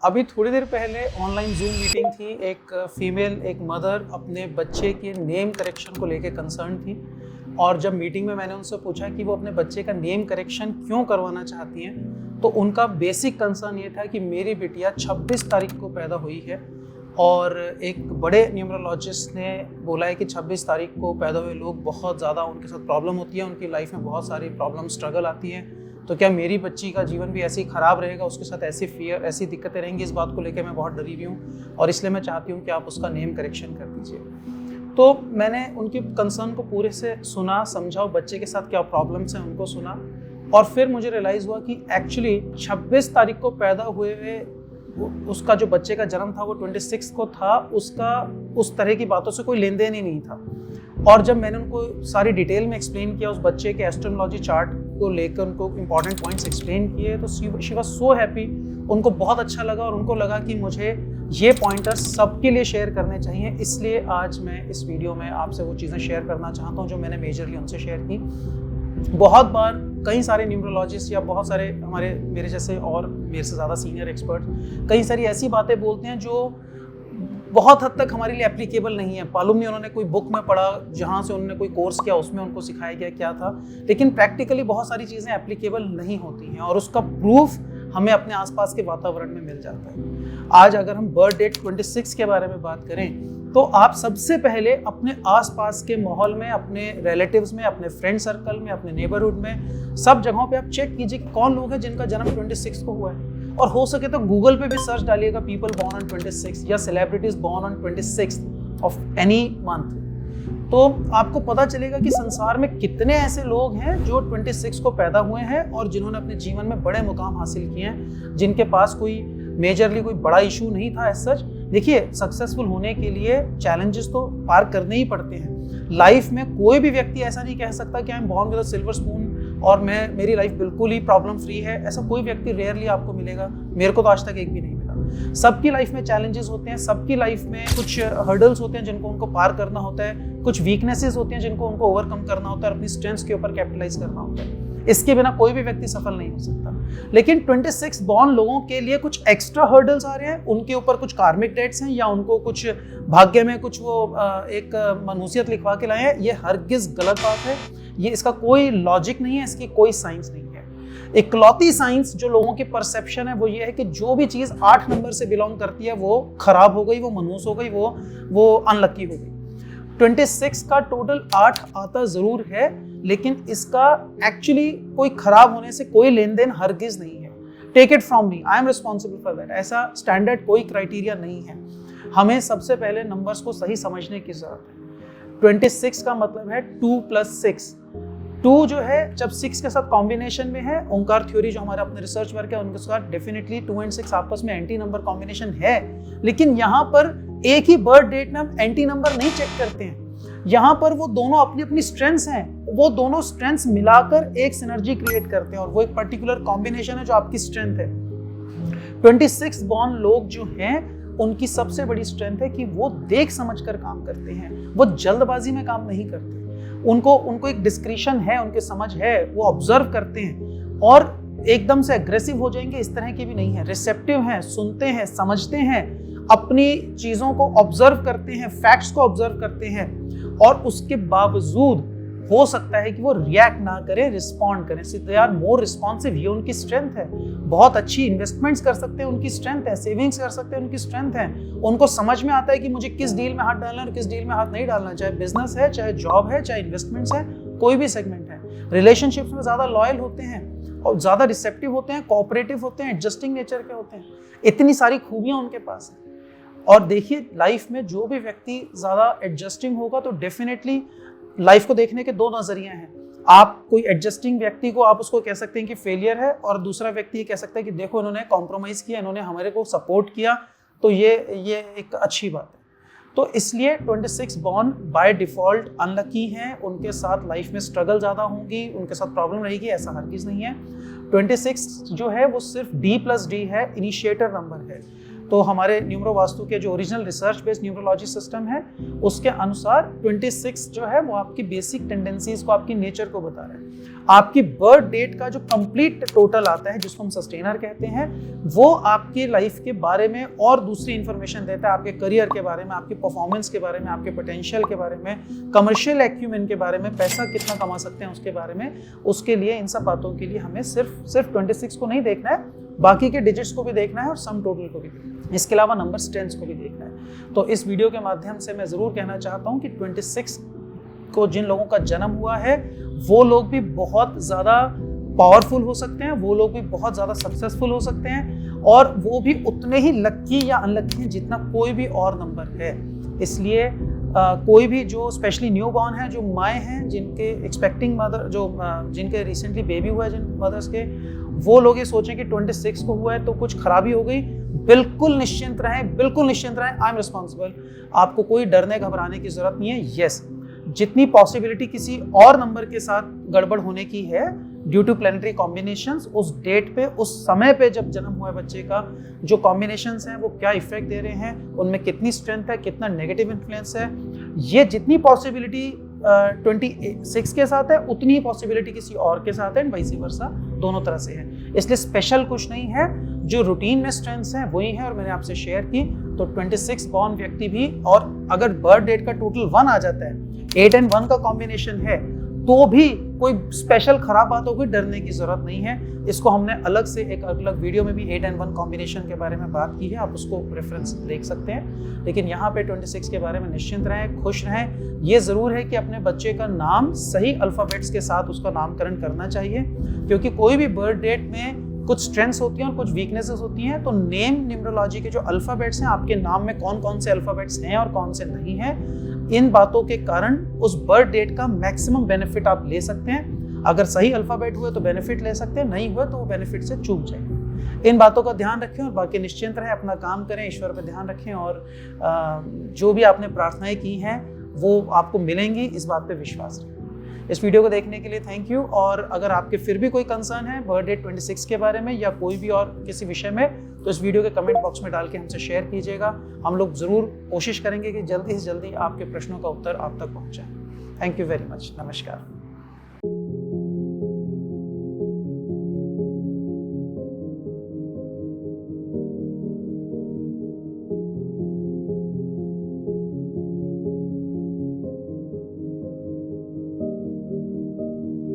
अभी थोड़ी देर पहले ऑनलाइन जूम मीटिंग थी। एक फीमेल, एक मदर अपने बच्चे के नेम करेक्शन को लेकर कंसर्न थी। और जब मीटिंग में मैंने उनसे पूछा कि वो अपने बच्चे का नेम करेक्शन क्यों करवाना चाहती हैं, तो उनका बेसिक कंसर्न ये था कि मेरी बिटिया 26 तारीख को पैदा हुई है और एक बड़े न्यूमरोलॉजिस्ट ने बोला है कि 26 तारीख को पैदा हुए लोग बहुत ज़्यादा उनके साथ प्रॉब्लम होती है, उनकी लाइफ में बहुत सारी प्रॉब्लम स्ट्रगल आती हैं। तो क्या मेरी बच्ची का जीवन भी ऐसे ही ख़राब रहेगा, उसके साथ ऐसी फियर, ऐसी दिक्कतें रहेंगी? इस बात को लेकर मैं बहुत डरी हुई हूँ और इसलिए मैं चाहती हूँ कि आप उसका नेम करेक्शन कर दीजिए। तो मैंने उनके कंसर्न को पूरे से सुना, समझा, बच्चे के साथ क्या प्रॉब्लम्स हैं उनको सुना, और फिर मुझे रियलाइज़ हुआ कि एक्चुअली 26 तारीख को पैदा हुए उसका जो बच्चे का जन्म था वो 26 को था, उसका उस तरह की बातों से कोई लेन देन ही नहीं था। और जब मैंने उनको सारी डिटेल में एक्सप्लेन किया उस बच्चे के एस्ट्रोलॉजी चार्ट को लेकर, उनको इंपॉर्टेंट पॉइंट्स एक्सप्लेन किए, तो शी वाज सो हैप्पी। उनको बहुत अच्छा लगा और उनको लगा कि मुझे ये पॉइंटर्स सबके लिए शेयर करने चाहिए। इसलिए आज मैं इस वीडियो में आपसे वो चीज़ें शेयर करना चाहता हूँ जो मैंने मेजरली उनसे शेयर की। बहुत बार कई सारे न्यूमरोलॉजिस्ट या बहुत सारे मेरे जैसे और मेरे से ज़्यादा सीनियर एक्सपर्ट कई सारी ऐसी बातें बोलते हैं जो बहुत हद तक हमारे लिए एप्लीकेबल नहीं है। मालूम नहीं उन्होंने कोई बुक में पढ़ा, जहाँ से उन्होंने कोई कोर्स किया, उसमें उनको सिखाया गया क्या था, लेकिन प्रैक्टिकली बहुत सारी चीज़ें एप्लीकेबल नहीं होती हैं और उसका प्रूफ हमें अपने आसपास के वातावरण में मिल जाता है। आज अगर हम बर्थ डेट 26 के बारे में बात करें तो आप सबसे पहले अपने आसपास के माहौल में, अपने रिलेटिव्स में, अपने फ्रेंड सर्कल में, अपने नेबरहुड में, सब जगहों पे आप चेक कीजिए कि कौन लोग हैं जिनका जन्म 26 को हुआ है। और हो सके तो गूगल पे भी सर्च डालिएगा पीपल बॉर्न ऑन 26 या celebrities born on 26 of any month, तो आपको पता चलेगा कि संसार में कितने ऐसे लोग हैं जो 26 को पैदा हुए हैं और जिन्होंने अपने जीवन में बड़े मुकाम हासिल किए हैं, जिनके पास कोई मेजरली कोई बड़ा इशू नहीं था एज सच। देखिए, सक्सेसफुल होने के लिए चैलेंजेस तो पार करने ही पड़ते हैं। लाइफ में कोई भी व्यक्ति ऐसा नहीं कह सकता कि I am born with a silver spoon और मेरी लाइफ बिल्कुल ही प्रॉब्लम फ्री है। ऐसा कोई व्यक्ति रेयरली आपको मिलेगा, मेरे को तो आज तक एक भी नहीं मिला। सबकी लाइफ में चैलेंजेस होते हैं, सबकी लाइफ में कुछ हर्डल्स होते हैं जिनको उनको पार करना होता है, कुछ वीकनेसेस होती हैं जिनको उनको ओवरकम करना होता है, अपनी स्ट्रेंथ्स के ऊपर कैपिटलाइज करना होता है। इसके बिना कोई भी व्यक्ति सफल नहीं हो सकता। लेकिन 26 बॉर्न लोगों के लिए कुछ एक्स्ट्रा हर्डल्स आ रहे हैं, उनके ऊपर कुछ कार्मिक डेट्स हैं या उनको कुछ भाग्य में कुछ वो एक मनहूसियत लिखवा के लाए हैं। ये हरगिज गलत बात है, ये इसका कोई लॉजिक नहीं है, इसकी कोई साइंस नहीं है। इकलौती साइंस जो लोगों की परसेप्शन है वो ये है कि जो भी चीज़ 8 नंबर से बिलोंग करती है वो खराब हो गई, वो मनहूस हो गई, वो अनलकी हो गई। 26 का टोटल 8 आता जरूर है, लेकिन इसका एक्चुअली कोई खराब होने से कोई लेन देन हरगिज नहीं है। Take it from me, I am responsible for that. ऐसा स्टैंडर्ड कोई क्राइटेरिया नहीं है। हमें सबसे पहले नंबर्स को सही समझने की जरूरत है। 26 का मतलब है 2 + 6। 2 जो है जब 6 के साथ कॉम्बिनेशन में है, ओंकार थ्योरी जो हमारे अपने रिसर्च वर्क है उनके साथ डेफिनेटली 2 और 6 आपस में एंटी नंबर कॉम्बिनेशन है। लेकिन यहाँ पर एक ही बर्थ डेट में हम एंटी नंबर नहीं चेक करते हैं। यहाँ पर वो दोनों अपनी अपनी स्ट्रेंथ्स हैं, वो दोनों स्ट्रेंथ्स मिलाकर एक सिनर्जी क्रिएट करते हैं और वो एक पर्टिकुलर कॉम्बिनेशन है जो आपकी स्ट्रेंथ है। 26 बॉर्न लोग जो हैं उनकी सबसे बड़ी स्ट्रेंथ है कि वो देख समझ कर काम करते हैं, वो जल्दबाजी में काम नहीं करते। उनको एक डिस्क्रिशन है, उनके समझ है, वो ऑब्जर्व करते हैं और एकदम से एग्रेसिव हो जाएंगे इस तरह की भी नहीं है। रिसेप्टिव हैं, सुनते हैं, समझते हैं, अपनी चीज़ों को ऑब्जर्व करते हैं, फैक्ट्स को ऑब्जर्व करते हैं और उसके बावजूद हो सकता है कि वो रिएक्ट ना करें, रिस्पॉन्ड करें। सो दे आर मोर रिस्पॉन्सिव, ये उनकी स्ट्रेंथ है। बहुत अच्छी इन्वेस्टमेंट्स कर सकते हैं, उनकी स्ट्रेंथ है। सेविंग्स कर सकते हैं, उनकी स्ट्रेंथ है। उनको समझ में आता है कि मुझे किस डील में हाथ डालना है और किस डील में हाथ नहीं डालना, चाहे बिजनेस है, चाहे जॉब है, चाहे इन्वेस्टमेंट्स है, कोई भी सेगमेंट है। रिलेशनशिप्स में ज़्यादा लॉयल होते हैं और ज़्यादा रिसेप्टिव होते हैं, कोऑपरेटिव होते हैं, एडजस्टिंग नेचर के होते हैं। इतनी सारी खूबियाँ उनके पास हैं। और देखिए, लाइफ में जो भी व्यक्ति ज़्यादा एडजस्टिंग होगा तो डेफिनेटली लाइफ को देखने के 2 नज़रिए हैं। आप कोई एडजस्टिंग व्यक्ति को आप उसको कह सकते हैं कि फेलियर है, और दूसरा व्यक्ति ये कह सकता है कि देखो इन्होंने कॉम्प्रोमाइज़ किया, इन्होंने हमारे को सपोर्ट किया, तो ये एक अच्छी बात है। तो इसलिए 26 बॉर्न बाय डिफ़ॉल्ट अनलकी हैं, उनके साथ लाइफ में स्ट्रगल ज़्यादा होंगी, उनके साथ प्रॉब्लम रहेगी, ऐसा हरगिज़ नहीं है। 26 जो है वो सिर्फ D+D है, इनिशिएटर नंबर है। तो हमारे न्यूमरो वास्तु के जो original research based numerology system है उसके अनुसार 26 जो है वो आपकी बेसिक टेंडेंसीज को, आपकी नेचर को बता रहा है। आपकी बर्थ डेट का जो कंप्लीट टोटल आता है जिसको हम सस्टेनर कहते हैं, वो आपकी लाइफ के बारे में और दूसरी इंफॉर्मेशन देता है, आपके करियर के बारे में, आपकी परफॉर्मेंस के बारे में, आपके पोटेंशियल के बारे में, कमर्शियल एक्यूमेन के बारे में, पैसा कितना कमा सकते हैं उसके बारे में। उसके लिए इन सब बातों के लिए हमें सिर्फ 26 को नहीं देखना है, बाकी के डिजिट्स को भी देखना है और सम टोटल को भी देखना है, इसके अलावा नंबर स्ट्रेंथ्स को भी देखना है। तो इस वीडियो के माध्यम से मैं ज़रूर कहना चाहता हूँ कि 26 को जिन लोगों का जन्म हुआ है वो लोग भी बहुत ज़्यादा पावरफुल हो सकते हैं, वो लोग भी बहुत ज़्यादा सक्सेसफुल हो सकते हैं, और वो भी उतने ही लक्की या अनलक्की हैं जितना कोई भी और नंबर है। इसलिए कोई भी जो स्पेशली न्यू बॉर्न है, जो माएँ हैं जिनके एक्सपेक्टिंग मदर, जो जिनके रिसेंटली बेबी हुआ है जिन मदर्स के, वो लोग ये सोचें कि 26 को हुआ है तो कुछ खराबी हो गई। बिल्कुल निश्चिंत रहें, बिल्कुल निश्चिंत रहें, आई एम रिस्पॉन्सिबल। आपको कोई डरने घबराने की जरूरत नहीं है। यस, जितनी पॉसिबिलिटी किसी और नंबर के साथ गड़बड़ होने की है ड्यू टू प्लैनेटरी कॉम्बिनेशंस, उस डेट पे, उस समय पे जब जन्म हुआ है बच्चे का, जो कॉम्बिनेशंस हैं वो क्या इफेक्ट दे रहे हैं, उनमें कितनी स्ट्रेंथ है, कितना नेगेटिव इन्फ्लुएंस है, ये जितनी पॉसिबिलिटी 26 के साथ है उतनी ही पॉसिबिलिटी किसी और के साथ है, वाइस वर्सा, दोनों तरह से है। इसलिए स्पेशल कुछ नहीं है, जो रूटीन में स्ट्रेंथ्स हैं वही है और मैंने आपसे शेयर की। तो 26 बॉर्न व्यक्ति भी, और अगर बर्थ डेट का टोटल 1 आ जाता है, 8 और 1 का कॉम्बिनेशन है, तो भी कोई स्पेशल खराब बात होगी, डरने की जरूरत नहीं है। इसको हमने अलग से एक अलग वीडियो में भी 8 और 1 कॉम्बिनेशन के बारे में बात की है, आप उसको रेफरेंस देख सकते हैं। लेकिन यहाँ पे 26 के बारे में निश्चिंत रहें, खुश रहें। ये ज़रूर है कि अपने बच्चे का नाम सही अल्फ़ाबेट्स के साथ उसका नामकरण करना चाहिए, क्योंकि कोई भी बर्थ डेट में कुछ स्ट्रेंथ्स होती हैं और कुछ वीकनेसेस होती हैं। तो नेम न्यूमरोलॉजी के जो अल्फ़ाबेट्स हैं, आपके नाम में कौन कौन से अल्फ़ाबेट्स हैं और कौन से नहीं हैं, इन बातों के कारण उस बर्थ डेट का मैक्सिमम बेनिफिट आप ले सकते हैं। अगर सही अल्फ़ाबेट हुए तो बेनिफिट ले सकते हैं, नहीं हुए तो वो बेनिफिट से चूक जाएंगे। इन बातों का ध्यान रखें और बाकी निश्चिंत रहें, अपना काम करें, ईश्वर पर ध्यान रखें, और जो भी आपने प्रार्थनाएं की हैं वो आपको मिलेंगी, इस बात पे विश्वास रखें। इस वीडियो को देखने के लिए थैंक यू। और अगर आपके फिर भी कोई कंसर्न है बर्थ डेट 26 के बारे में या कोई भी और किसी विषय में, तो इस वीडियो के कमेंट बॉक्स में डाल के हमसे शेयर कीजिएगा। हम लोग ज़रूर कोशिश करेंगे कि जल्दी से जल्दी आपके प्रश्नों का उत्तर आप तक पहुँचाएं। Thank you very much. नमस्कार।